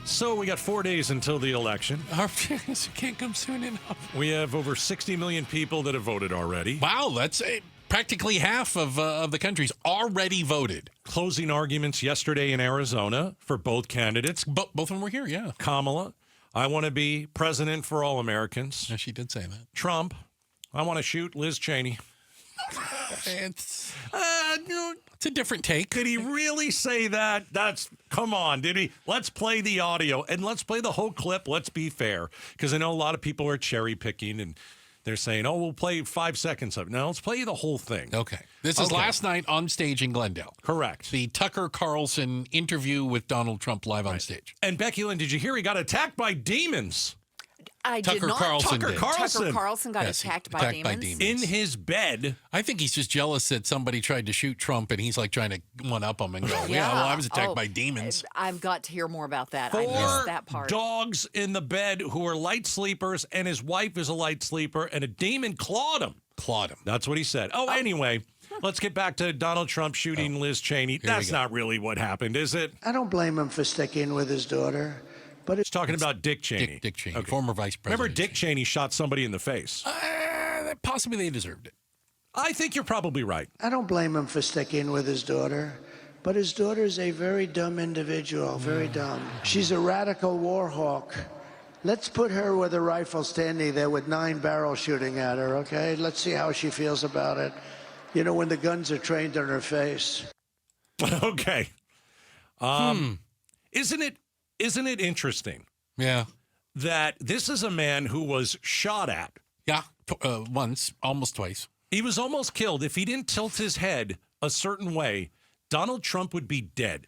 So we got 4 days until the election. It can't come soon enough. We have over 60 million people that have voted already. Wow, that's practically half of the country's already voted. Closing arguments yesterday in Arizona for both candidates. Both of them were here, yeah. Kamala, I want to be president for all Americans. Yeah, she did say that. Trump, I want to shoot Liz Cheney. It's a different take. Did he really say that? Come on, did he? Let's play the audio and let's play the whole clip. Let's be fair. Because I know a lot of people are cherry picking and they're saying, oh, we'll play 5 seconds of it. No, let's play the whole thing. Okay. This is last night on stage in Glendale. Correct. The Tucker Carlson interview with Donald Trump live on stage. And Becky Lynn, did you hear he got attacked by demons? I did not. Tucker Carlson got attacked by demons. In his bed. I think he's just jealous that somebody tried to shoot Trump and he's like trying to one-up him and go, I was attacked by demons. I've got to hear more about that. 4 I missed that part. Dogs in the bed who are light sleepers, and his wife is a light sleeper, and a demon clawed him. That's what he said. Anyway, let's get back to Donald Trump shooting Liz Cheney. That's not really what happened, is it? I don't blame him for sticking with his daughter. But it's talking about Dick Cheney. Dick Cheney, former vice president. Remember, Dick Cheney shot somebody in the face. Possibly they deserved it. I think you're probably right. I don't blame him for sticking with his daughter. But his daughter's a very dumb individual, very dumb. She's a radical war hawk. Let's put her with a rifle standing there with 9 barrels shooting at her, okay? Let's see how she feels about it. You know, when the guns are trained on her face. Okay. Isn't it interesting? Yeah. That this is a man who was shot at. Yeah, once, almost twice. He was almost killed. If he didn't tilt his head a certain way, Donald Trump would be dead.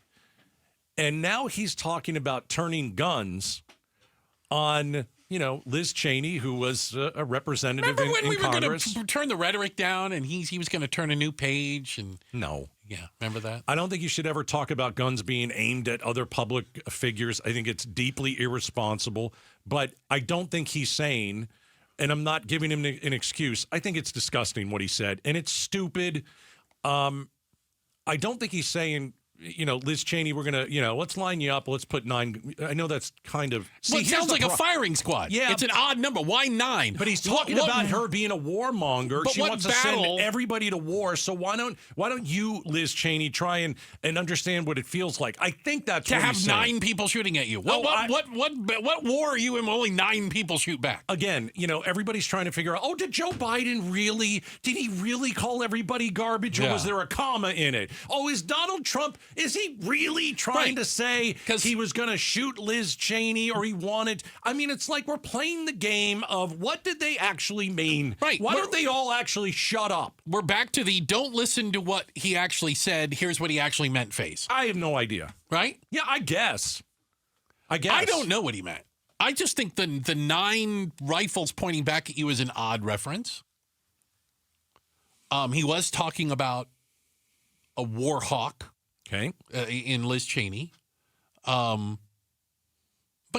And now he's talking about turning guns on, Liz Cheney, who was a representative in Congress. Remember when we were going to turn the rhetoric down and he was going to turn a new page? And no. Yeah, remember that? I don't think you should ever talk about guns being aimed at other public figures. I think it's deeply irresponsible. But I don't think he's saying, and I'm not giving him an excuse, I think it's disgusting what he said. And it's stupid. I don't think he's saying, Liz Cheney, we're going to, let's line you up. Let's put 9. I know that's kind of. Well, it sounds like a firing squad. Yeah. It's an odd number. Why 9? But he's talking about her being a warmonger. She wants to send everybody to war. So why don't you, Liz Cheney, try and understand what it feels like? I think that's to what have he's 9 saying. people shooting at you. What war are you in? Only 9 people shoot back. Again, everybody's trying to figure out. Did Joe Biden did he really call everybody garbage, or was there a comma in it? Is Donald Trump? Is he really trying to say he was going to shoot Liz Cheney, or he wanted? I mean, it's like we're playing the game of what did they actually mean? Right. Why don't they all actually shut up? We're back to the don't listen to what he actually said. Here's what he actually meant phase. I have no idea. Right? Yeah, I guess. I don't know what he meant. I just think the 9 rifles pointing back at you is an odd reference. He was talking about a war hawk. Okay. In Liz Cheney. But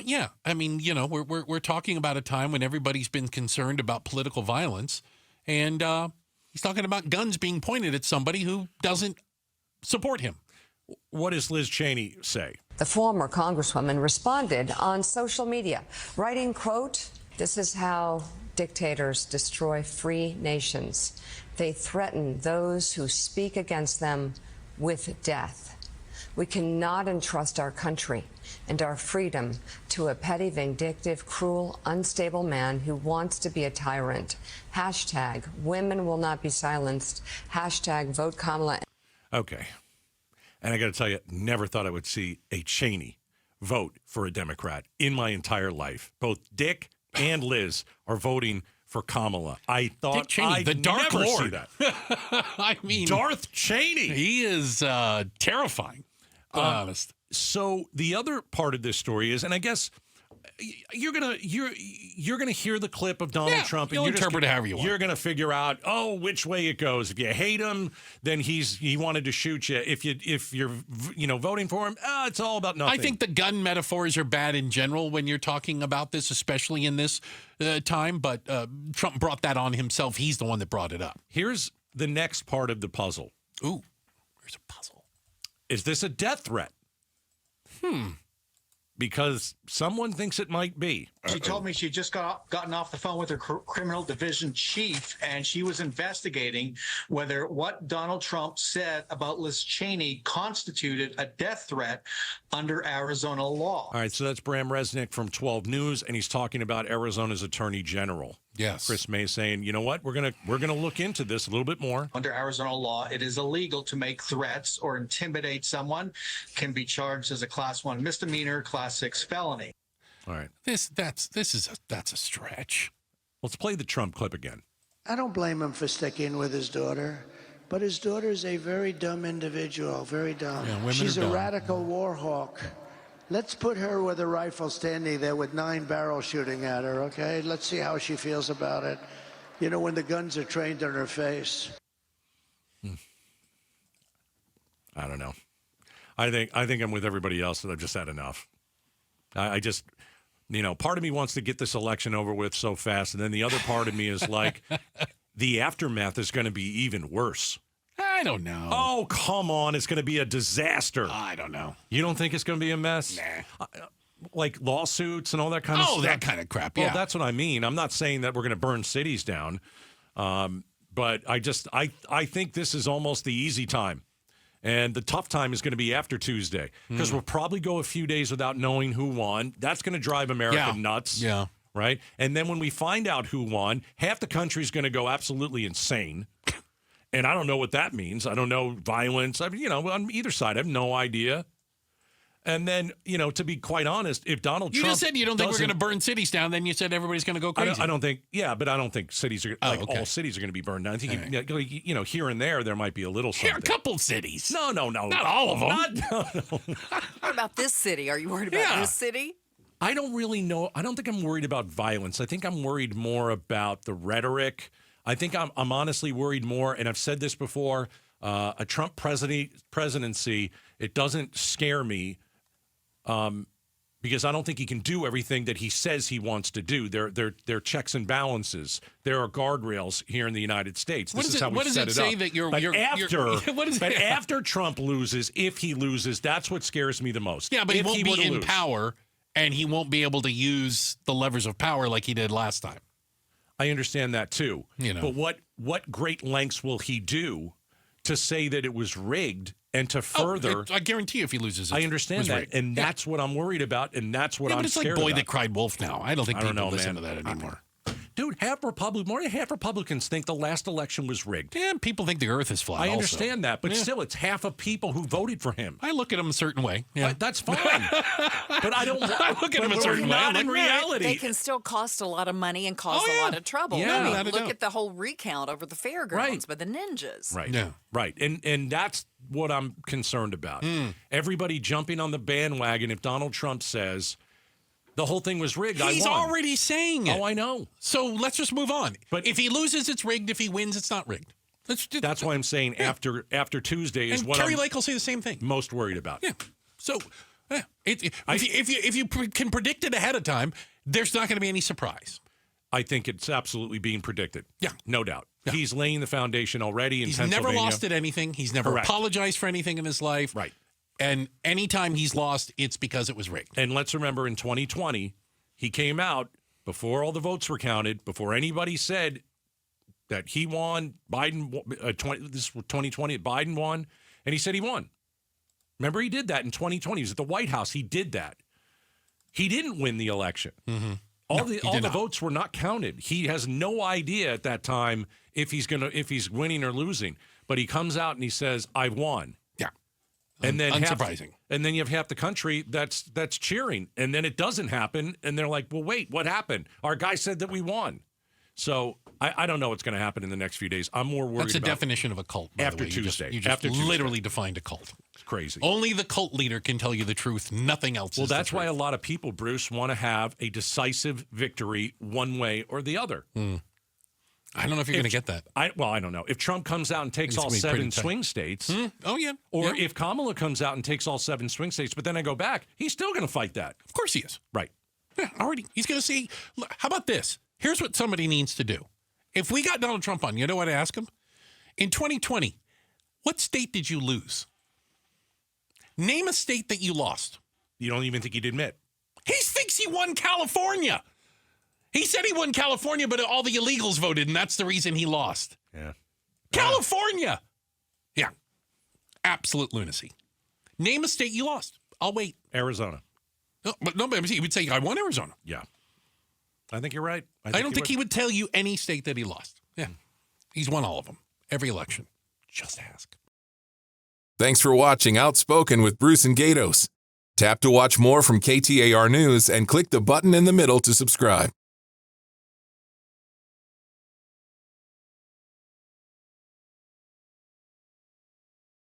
yeah, I mean, we're talking about a time when everybody's been concerned about political violence, and he's talking about guns being pointed at somebody who doesn't support him. What does Liz Cheney say? The former Congresswoman responded on social media, writing, quote, "This is how dictators destroy free nations. They threaten those who speak against them with death. We cannot entrust our country and our freedom to a petty, vindictive, cruel, unstable man who wants to be a tyrant. Hashtag women will not be silenced. Hashtag vote Kamala." Okay. And I got to tell you, never thought I would see a Cheney vote for a Democrat in my entire life. Both Dick and Liz are voting for Kamala. I thought Dick Cheney, the Dark never Lord. see that. I mean, Darth Cheney. He is terrifying. Honest. So the other part of this story is, and I guess you're gonna hear the clip of Donald Trump, and you'll interpret it however you want. You're gonna figure out which way it goes. If you hate him, then he wanted to shoot you. If you're voting for him, it's all about nothing. I think the gun metaphors are bad in general when you're talking about this, especially in this time. But Trump brought that on himself. He's the one that brought it up. Here's the next part of the puzzle. Ooh, there's a puzzle. Is this a death threat? because someone thinks it might be. She told me she just gotten off the phone with her criminal division chief, and she was investigating whether what Donald Trump said about Liz Cheney constituted a death threat under Arizona law. All right, so that's Bram Resnick from 12 News, and he's talking about Arizona's Attorney General. Yes. Chris May saying, you know what, we're gonna look into this a little bit more. Under Arizona law, it is illegal to make threats or intimidate someone. Can be charged as a Class 1 misdemeanor, Class 6 felony. All right, That's a stretch. let's play the Trump clip again. I don't blame him for sticking with his daughter, but his daughter's a very dumb individual, very dumb. Yeah, women She's are a dumb. radical war hawk. Let's put her with a rifle standing there with 9 barrels shooting at her, okay? Let's see how she feels about it. You know, when the guns are trained on her face. I don't know. I think I'm with everybody else that I've just had enough. I just, part of me wants to get this election over with so fast, and then the other part of me is like, the aftermath is going to be even worse. I don't know. Oh, come on. It's going to be a disaster. I don't know. You don't think it's going to be a mess? Nah. Like lawsuits and all that kind of stuff? Oh, that kind of crap, Well, yeah. that's what I mean. I'm not saying that we're going to burn cities down, but I think this is almost the easy time. And the tough time is going to be after Tuesday because we'll probably go a few days without knowing who won. That's going to drive America nuts. Yeah. Right? And then when we find out who won, half the country's going to go absolutely insane. And I don't know what that means. I don't know violence. I mean, on either side, I have no idea. And then, to be quite honest, if Donald Trump... You just said you don't think we're going to burn cities down, then you said everybody's going to go crazy. I don't think... Yeah, but I don't think cities are... all cities are going to be burned down. I think, here and there might be a little something. Here, a couple cities. No. Not all of them. What about this city? Are you worried about this city? I don't really know. I don't think I'm worried about violence. I think I'm worried more about the rhetoric. I think I'm honestly worried more, and I've said this before, a Trump presidency, it doesn't scare me because I don't think he can do everything that he says he wants to do. There are checks and balances. There are guardrails here in the United States. This is how we set it up. After Trump loses, if he loses, that's what scares me the most. Yeah, but he won't be in lose. power, and he won't be able to use the levers of power like he did last time. I understand that too. But what great lengths will he do to say that it was rigged and to further? I guarantee you if he loses, I understand that. rigged. And that's what I'm worried about, and that's what I'm scared it's like Boy about. That Cried Wolf now. I don't think people listen to that anymore. Dude, more than half Republicans think the last election was rigged. Yeah, people think the earth is flat. I understand that, but still, it's half of people who voted for him. I look at him a certain way. Yeah. That's fine. But I don't I look at him a certain way. Not in reality. They can still cost a lot of money and cause a lot of trouble. Yeah, I mean, look at the whole recount over the fairgrounds with the ninjas. Right. Yeah. Right. And that's what I'm concerned about. Everybody jumping on the bandwagon if Donald Trump says the whole thing was rigged. He's I won. already saying it. Oh, I know. So let's just move on. But if he loses, it's rigged. If he wins, it's not rigged. That's why I'm saying after Tuesday is and what Kerry I'm Lake will say the same thing. most worried about. Yeah. So if you can predict it ahead of time, there's not going to be any surprise. I think it's absolutely being predicted. Yeah. No doubt. Yeah. He's laying the foundation already in He's Pennsylvania. never lost at anything. He's never apologized for anything in his life. Right. And anytime he's lost, it's because it was rigged. And let's remember in 2020, he came out before all the votes were counted, before anybody said that he won, Biden, this was 2020, Biden won, and he said he won. Remember, he did that in 2020. He was at the White House. He did that. He didn't win the election. Mm-hmm. All the votes were not counted. He has no idea at that time if he's winning or losing. But he comes out and he says, "I won." Yeah. And then unsurprising. And then you have half the country that's cheering. And then it doesn't happen. And they're like, well, wait, what happened? Our guy said that we won. So I don't know what's going to happen in the next few days. I'm more worried That's the about definition of a cult, by after the way. Tuesday. You just After Tuesday. literally defined a cult. It's crazy. Only the cult leader can tell you the truth. Nothing else Well, is that's the why a truth. lot of people, Bruce, want to have a decisive victory one way or the other. I don't know if you're going to get that. I don't know. If Trump comes out and takes all 7 swing states, Oh, yeah. or Yeah. if Kamala comes out and takes all 7 swing states, but then I go back, he's still going to fight that. Of course he is. Right. Yeah, already. He's going to see. Look, how about this? Here's what somebody needs to do. If we got Donald Trump on, you know what I ask him? In 2020, what state did you lose? Name a state that you lost. You don't even think he'd admit. He thinks he won California. He said he won California, but all the illegals voted, and that's the reason he lost. Yeah. California. Yeah. Absolute lunacy. Name a state you lost. I'll wait. Arizona. No, but he would say, I won Arizona. Yeah. I think you're right. I don't think he would tell you any state that he lost. Yeah. He's won all of them. Every election. Just ask. Thanks for watching Outspoken with Bruce and Gaydos. Tap to watch more from KTAR News and click the button in the middle to subscribe.